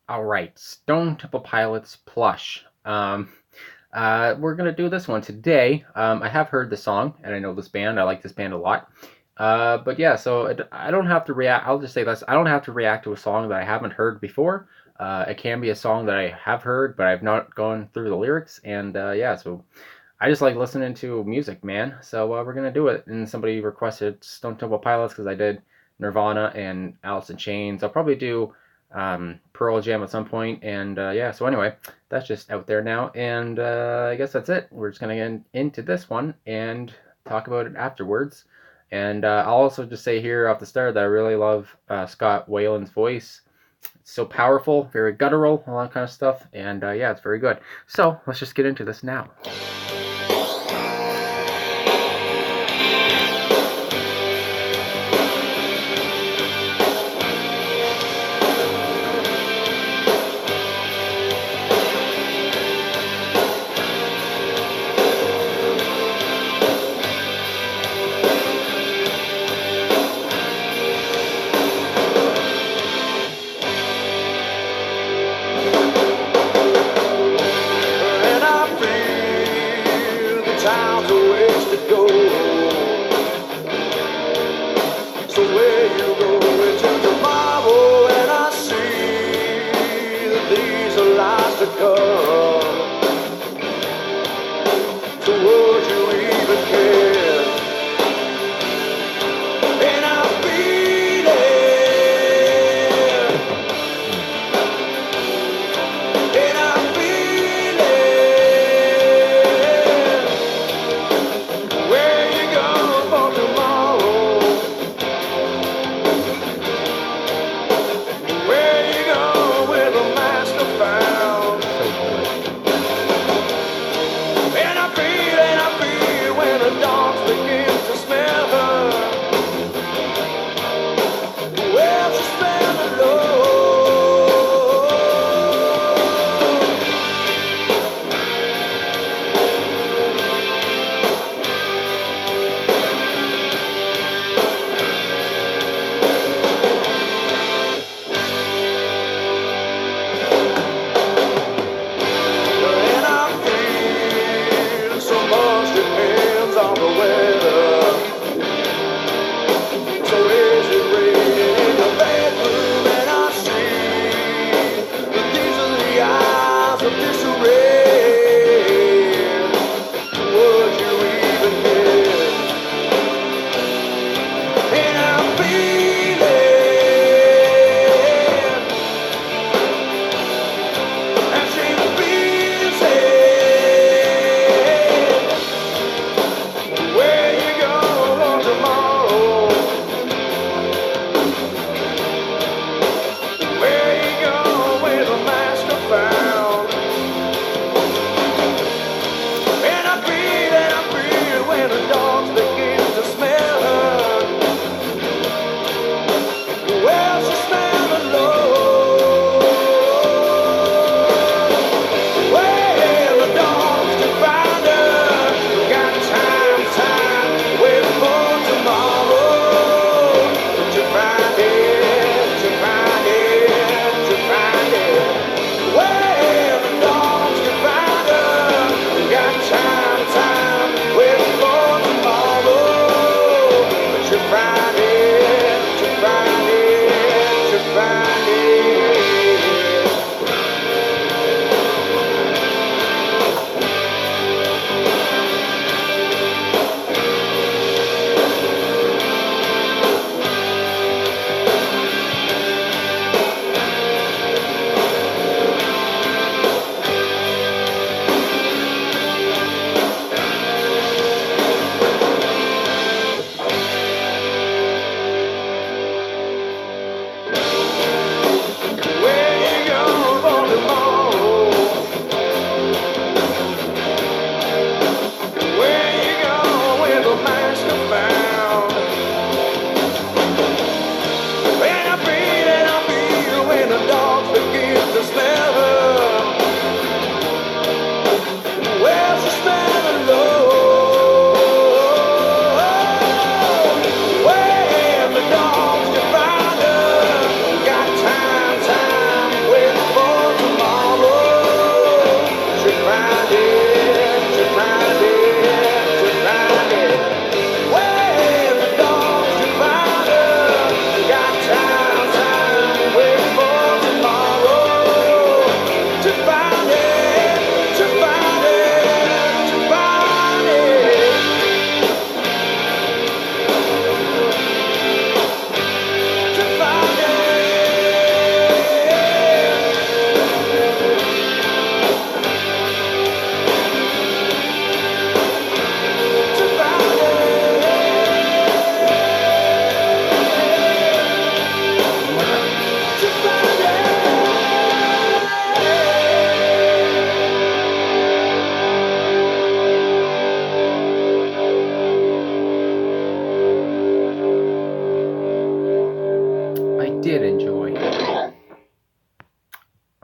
All right, Stone Temple Pilots Plush. We're gonna do this one today. I have heard the song, and I know this band. I like this band a lot. But yeah, so I don't have to react. I'll just say this: I don't have to react to a song that I haven't heard before. It can be a song that I have heard, but I've not gone through the lyrics. And yeah, so I just like listening to music, man. So we're gonna do it. And somebody requested Stone Temple Pilots because I did Nirvana and Alice in Chains. I'll probably do Pearl Jam at some point. And yeah, so anyway, that's just out there now. And I guess that's it. We're just gonna get into this one and talk about it afterwards. And I'll also just say here off the start that I really love Scott Weiland's voice. It's so powerful, very guttural, all that kind of stuff. And yeah, it's very good. So let's just get into this now. And I feel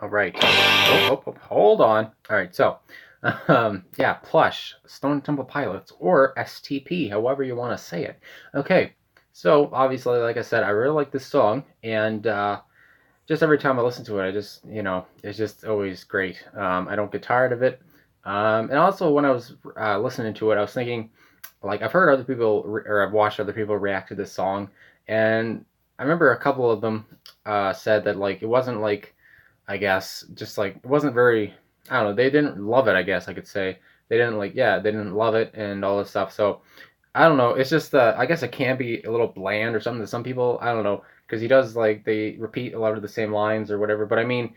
All right. Hold on. All right. So, yeah, Plush, Stone Temple Pilots, or STP, however you want to say it. Okay. So, obviously, like I said, I really like this song, and just every time I listen to it, I just, it's just always great. I don't get tired of it. And also, when I was listening to it, I was thinking, like, I've heard other people, or I've watched other people react to this song, and I remember a couple of them said that, like, it wasn't like, I guess, just like it wasn't very. I don't know. They didn't love it. I guess I could say they didn't like. Yeah, they didn't love it and all this stuff. So I don't know. It's just I guess it can be a little bland or something to some people. I don't know because he does like they repeat a lot of the same lines or whatever. But I mean,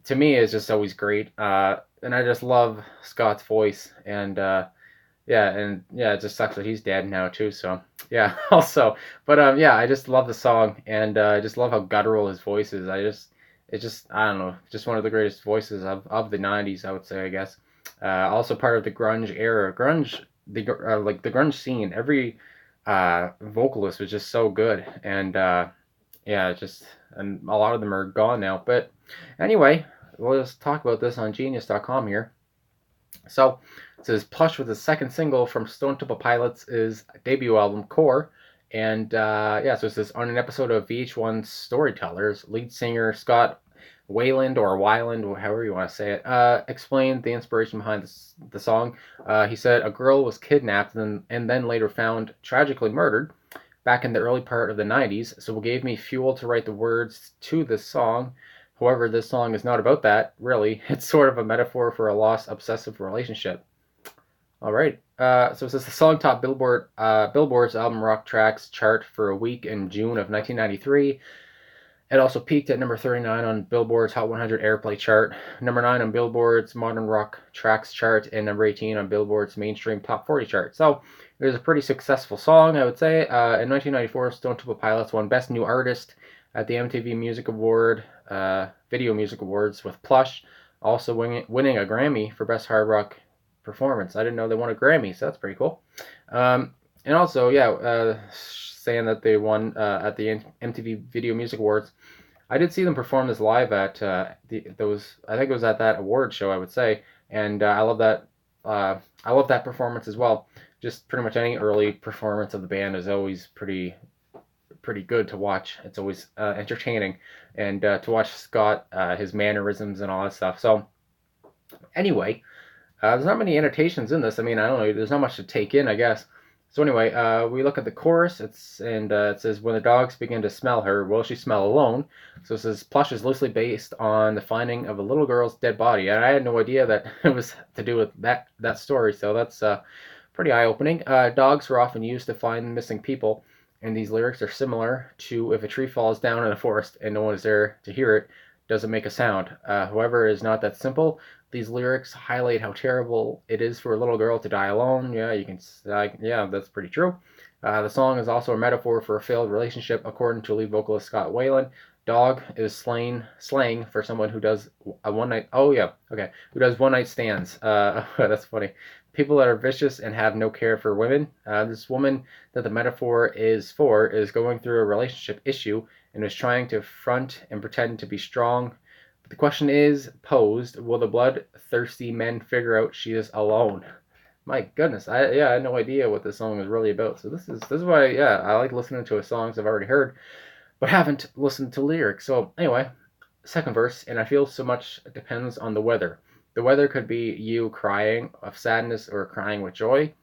to me, it's just always great. And I just love Scott's voice and it just sucks that he's dead now too. So yeah, also, but yeah, I just love the song, and I just love how guttural his voice is. It's just, I don't know, just one of the greatest voices of the '90s, I would say, I guess. Also part of the grunge era, like the grunge scene. Every vocalist was just so good, and yeah, and a lot of them are gone now. But anyway, let's talk about this on Genius.com here. So it says Plush with the second single from Stone Temple Pilots' debut album Core. And so it says on an episode of VH1's Storytellers, lead singer Scott Weiland or Weiland, or however you want to say it, explained the inspiration behind the song. He said a girl was kidnapped and then later found tragically murdered back in the early part of the 90s, so it gave me fuel to write the words to this song. However, this song is not about that, really. It's sort of a metaphor for a lost, obsessive relationship. All right. So it says the song topped Billboard's album rock tracks chart for a week in June of 1993. It also peaked at number 39 on Billboard's Hot 100 Airplay chart, number 9 on Billboard's Modern Rock Tracks chart, and number 18 on Billboard's Mainstream Top 40 chart. So it was a pretty successful song, I would say. In 1994, Stone Temple Pilots won Best New Artist at the MTV Music Award, Video Music Awards with Plush, also winning a Grammy for Best Hard Rock Performance. I didn't know they won a Grammy, so that's pretty cool. And also, saying that they won at the MTV Video Music Awards. I did see them perform this live at I think it was at that award show, I would say, and I love that. I love that performance as well. Just pretty much any early performance of the band is always pretty good to watch. It's always entertaining, and to watch Scott, his mannerisms and all that stuff. So anyway, there's not many annotations in this. I mean, I don't know. There's not much to take in, I guess. So anyway, we look at the chorus. It says, when the dogs begin to smell her, will she smell alone? So it says, Plush is loosely based on the finding of a little girl's dead body. And I had no idea that it was to do with that story. So that's pretty eye-opening. Dogs were often used to find missing people. And these lyrics are similar to if a tree falls down in a forest and no one is there to hear it, doesn't make a sound. However, it is not that simple. These lyrics highlight how terrible it is for a little girl to die alone. Yeah, that's pretty true. The song is also a metaphor for a failed relationship, according to lead vocalist Scott Weiland. Dog is slang for someone who does a one night. Oh yeah, okay, who does one night stands. That's funny. People that are vicious and have no care for women. This woman that the metaphor is for is going through a relationship issue and is trying to front and pretend to be strong. But the question is posed, will the bloodthirsty men figure out she is alone? My goodness, I had no idea what this song was really about. So this is why I like listening to songs I've already heard, but haven't listened to lyrics. So anyway, second verse, and I feel so much depends on the weather. The weather could be you crying of sadness or crying with joy.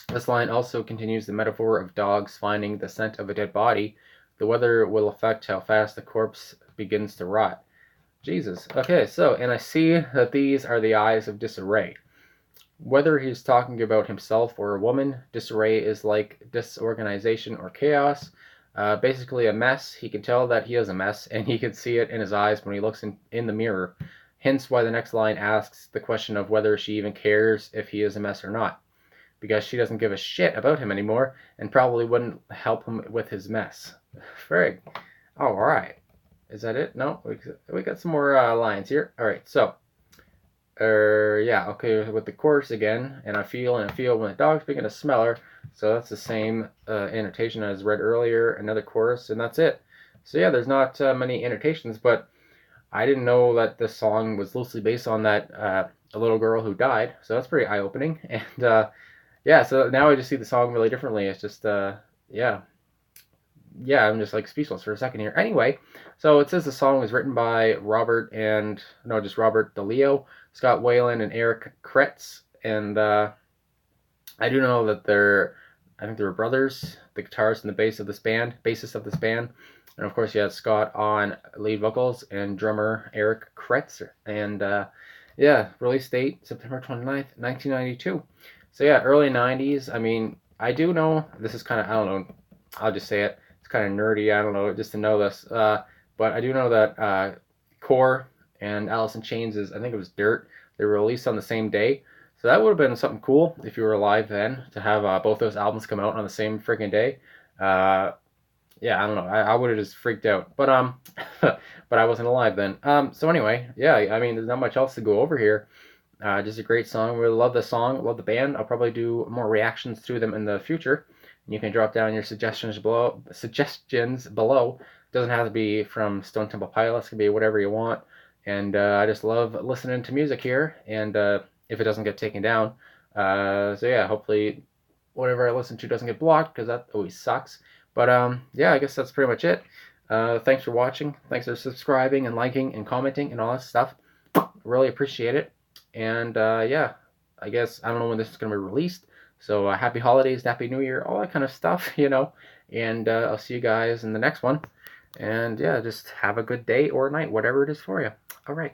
This line also continues the metaphor of dogs finding the scent of a dead body. The weather will affect how fast the corpse begins to rot. Jesus. Okay, so, and I see that these are the eyes of disarray. Whether he's talking about himself or a woman, disarray is like disorganization or chaos. Basically a mess. He can tell that he is a mess, and he can see it in his eyes when he looks in the mirror. Hence why the next line asks the question of whether she even cares if he is a mess or not. Because she doesn't give a shit about him anymore, and probably wouldn't help him with his mess. Frig. Alright. Is that it? No? We got some more lines here. Alright, so. Okay, with the chorus again. And I feel when the dogs begin to smell her. So that's the same annotation as read earlier. Another chorus, and that's it. So yeah, there's not many annotations, but I didn't know that this song was loosely based on that a little girl who died. So that's pretty eye opening. And yeah, so now I just see the song really differently. It's just yeah, yeah, I'm just like speechless for a second here. Anyway, so it says the song was written by Robert and no, just Robert DeLeo, Scott Weiland, and Eric Kretz. And I do know that I think they were brothers, the guitarist and the bassist of this band. And of course, you had Scott on lead vocals and drummer Eric Kretz. And yeah, release date September 29th, 1992. So yeah, early 90s. I mean, I do know this is kind of, I don't know, I'll just say it. It's kind of nerdy. I don't know, just to know this. But I do know that Core and Alice in Chains I think it was Dirt. They were released on the same day. So that would have been something cool if you were alive then to have both those albums come out on the same freaking day. Uh, yeah, I don't know. I would have just freaked out, but but I wasn't alive then. So anyway, yeah, I mean, there's not much else to go over here. Just a great song. Really love the song. Love the band. I'll probably do more reactions to them in the future. You can drop down your suggestions below. Suggestions below. Doesn't have to be from Stone Temple Pilots. It can be whatever you want. And I just love listening to music here. And if it doesn't get taken down, so yeah, hopefully whatever I listen to doesn't get blocked because that always sucks. But yeah, I guess that's pretty much it. Thanks for watching. Thanks for subscribing and liking and commenting and all that stuff. Really appreciate it. And yeah, I guess I don't know when this is going to be released. So happy holidays, happy new year, all that kind of stuff, you know. And I'll see you guys in the next one. And yeah, just have a good day or night, whatever it is for you. All right.